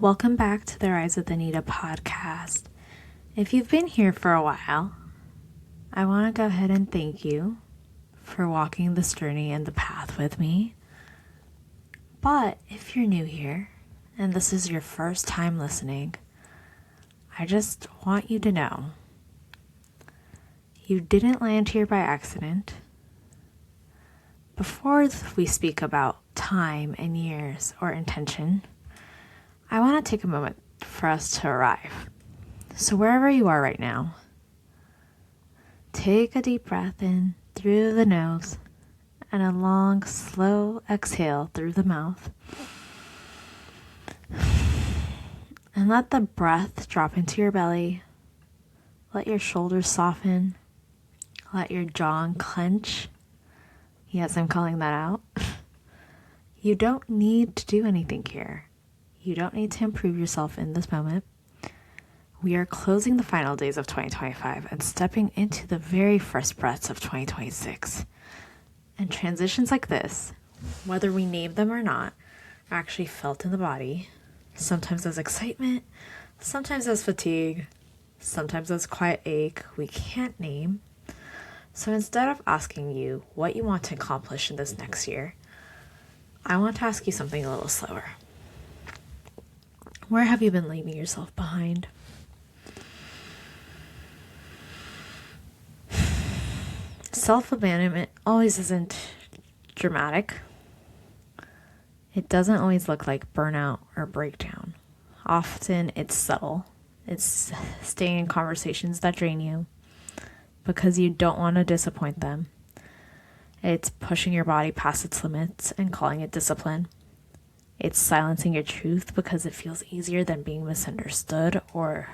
Welcome back to the Rise with Anita podcast. If you've been here for a while, I want to go ahead and thank you for walking this journey and the path with me. But if you're new here and this is your first time listening, I just want you to know you didn't land here by accident. Before we speak about time and years or intention, I want to take a moment for us to arrive. So wherever you are right now, take a deep breath in through the nose and a long, slow exhale through the mouth. And let the breath drop into your belly. Let your shoulders soften. Let your jaw unclench. Yes, I'm calling that out. You don't need to do anything here. You don't need to improve yourself in this moment. We are closing the final days of 2025 and stepping into the very first breaths of 2026. And transitions like this, whether we name them or not, are actually felt in the body, sometimes as excitement, sometimes as fatigue, sometimes as quiet ache we can't name. So instead of asking you what you want to accomplish in this next year, I want to ask you something a little slower. Where have you been leaving yourself behind? Self-abandonment always isn't dramatic. It doesn't always look like burnout or breakdown. Often it's subtle. It's staying in conversations that drain you because you don't want to disappoint them. It's pushing your body past its limits and calling it discipline. It's silencing your truth because it feels easier than being misunderstood, or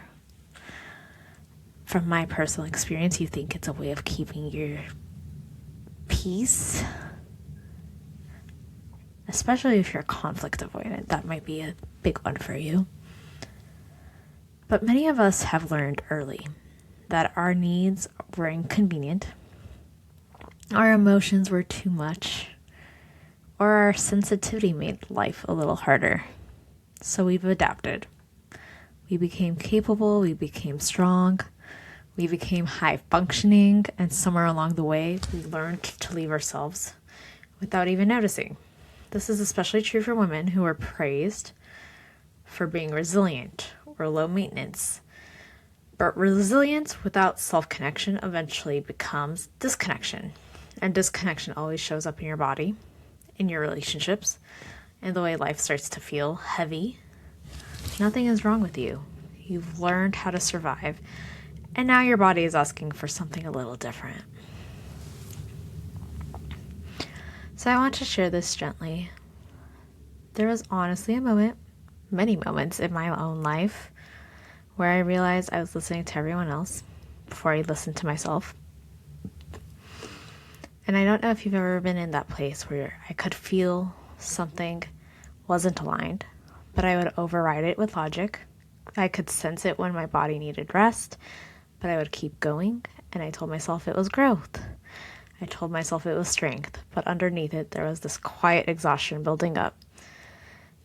from my personal experience, you think it's a way of keeping your peace. Especially if you're conflict avoidant, that might be a big one for you. But many of us have learned early that our needs were inconvenient, our emotions were too much, or our sensitivity made life a little harder. So we've adapted. We became capable, we became strong, we became high functioning, and somewhere along the way, we learned to leave ourselves without even noticing. This is especially true for women who are praised for being resilient or low maintenance. But resilience without self-connection eventually becomes disconnection. And disconnection always shows up in your body, in your relationships, and the way life starts to feel heavy. Nothing is wrong with you. You've learned how to survive, and now your body is asking for something a little different. So I want to share this gently. There was honestly a moment, many moments in my own life, where I realized I was listening to everyone else before I listened to myself. And I don't know if you've ever been in that place where I could feel something wasn't aligned, but I would override it with logic. I could sense it when my body needed rest, but I would keep going, and I told myself it was growth. I told myself it was strength, but underneath it, there was this quiet exhaustion building up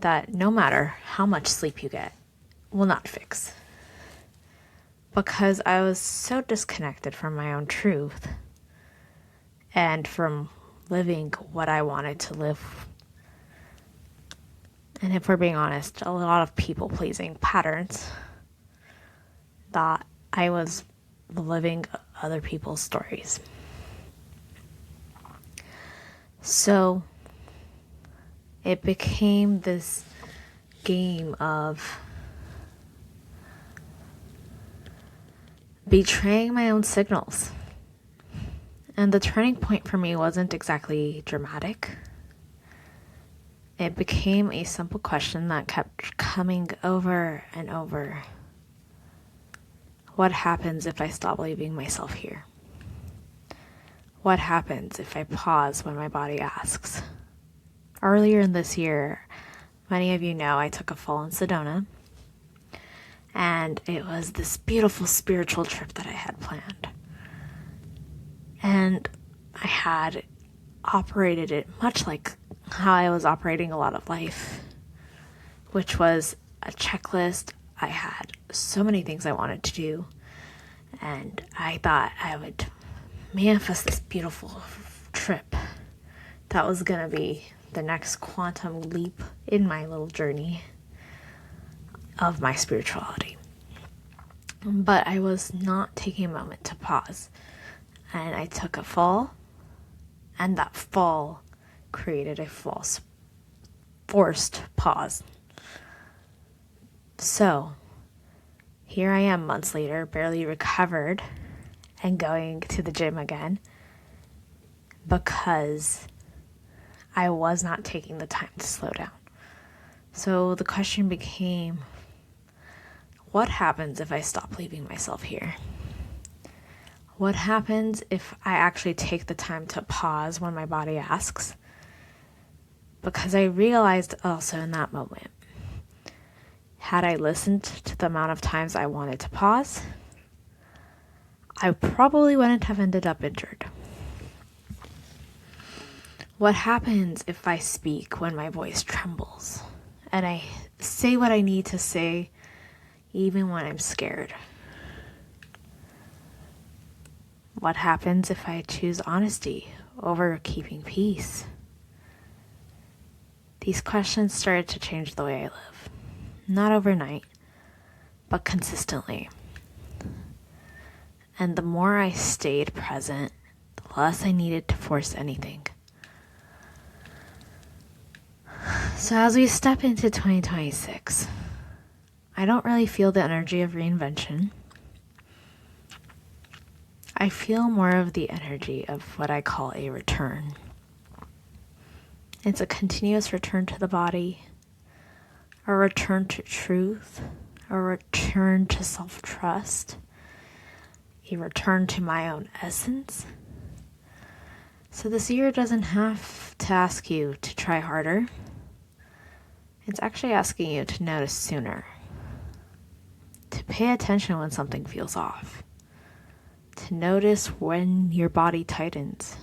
that no matter how much sleep you get, will not fix. Because I was so disconnected from my own truth and from living what I wanted to live. And if we're being honest, a lot of people-pleasing patterns that I was living other people's stories. So it became this game of betraying my own signals. And the turning point for me wasn't exactly dramatic. It became a simple question that kept coming over and over. What happens if I stop leaving myself here? What happens if I pause when my body asks? Earlier in this year, many of you know I took a fall in Sedona. And it was this beautiful spiritual trip that I had planned. And I had operated it much like how I was operating a lot of life, which was a checklist. I had so many things I wanted to do. And I thought I would manifest this beautiful trip that was going to be the next quantum leap in my little journey of my spirituality. But I was not taking a moment to pause. And I took a fall, and that fall created a forced pause. So here I am months later, barely recovered and going to the gym again because I was not taking the time to slow down. So the question became, what happens if I stop leaving myself here? What happens if I actually take the time to pause when my body asks? Because I realized also in that moment, had I listened to the amount of times I wanted to pause, I probably wouldn't have ended up injured. What happens if I speak when my voice trembles and I say what I need to say even when I'm scared? What happens if I choose honesty over keeping peace? These questions started to change the way I live. Not overnight, but consistently. And the more I stayed present, the less I needed to force anything. So as we step into 2026, I don't really feel the energy of reinvention. I feel more of the energy of what I call a return. It's a continuous return to the body, a return to truth, a return to self-trust, a return to my own essence. So this year doesn't have to ask you to try harder. It's actually asking you to notice sooner, to pay attention when something feels off, to notice when your body tightens,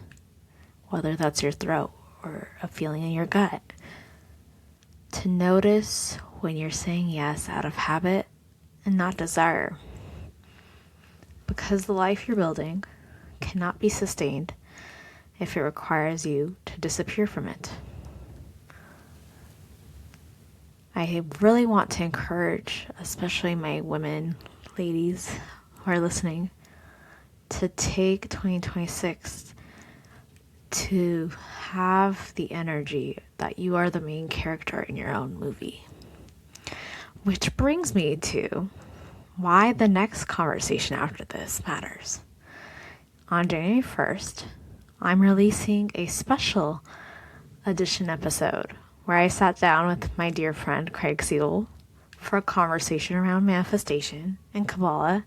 whether that's your throat or a feeling in your gut, to notice when you're saying yes out of habit and not desire. Because the life you're building cannot be sustained if it requires you to disappear from it. I really want to encourage, especially my women, ladies who are listening, to take 2026 to have the energy that you are the main character in your own movie. Which brings me to why the next conversation after this matters. On January 1st, I'm releasing a special edition episode where I sat down with my dear friend Craig Siegel for a conversation around manifestation and Kabbalah,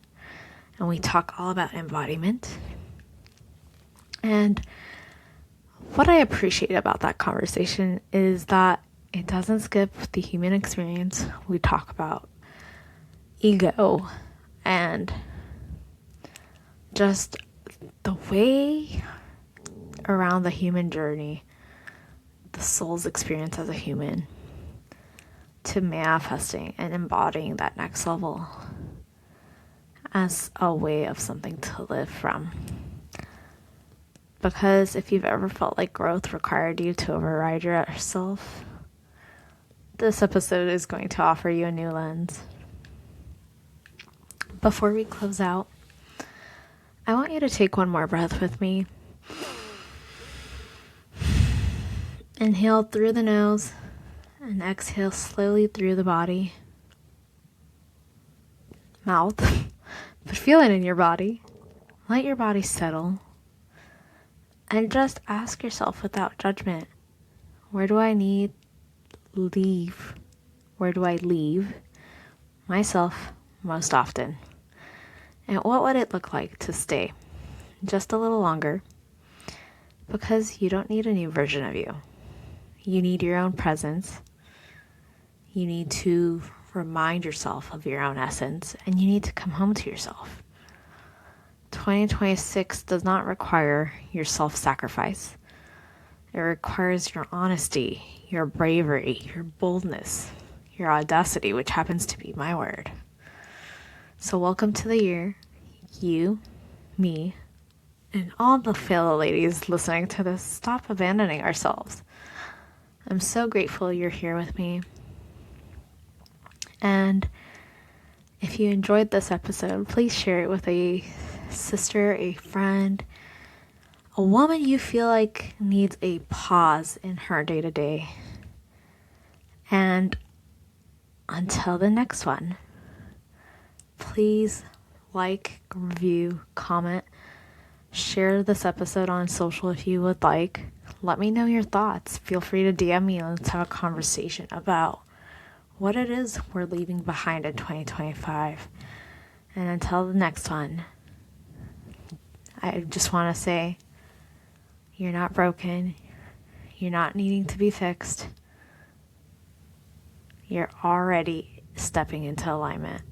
and we talk all about embodiment. And what I appreciate about that conversation is that it doesn't skip the human experience. We talk about ego and just the way around the human journey, the soul's experience as a human, to manifesting and embodying that next level as a way of something to live from. Because if you've ever felt like growth required you to override yourself, this episode is going to offer you a new lens. Before we close out, I want you to take one more breath with me. Inhale through the nose and exhale slowly through the body. Mouth, but feel it in your body. Let your body settle. And just ask yourself without judgment, where do I need leave? Where do I leave myself most often? And what would it look like to stay just a little longer? Because you don't need a new version of you. You need your own presence. You need to remind yourself of your own essence, and you need to come home to yourself. 2026 does not require your self-sacrifice. It requires your honesty, your bravery, your boldness, your audacity, which happens to be my word. So welcome to the year, you, me, and all the fellow ladies listening to this. Stop abandoning ourselves. I'm so grateful you're here with me. And if you enjoyed this episode, please share it with a sister, a friend, a woman you feel like needs a pause in her day-to-day. And until the next one, please like, review, comment, share this episode on social if you would like. Let me know your thoughts. Feel free to DM me and let's have a conversation about what it is we're leaving behind in 2025. And until the next one, I just want to say, you're not broken. You're not needing to be fixed. You're already stepping into alignment.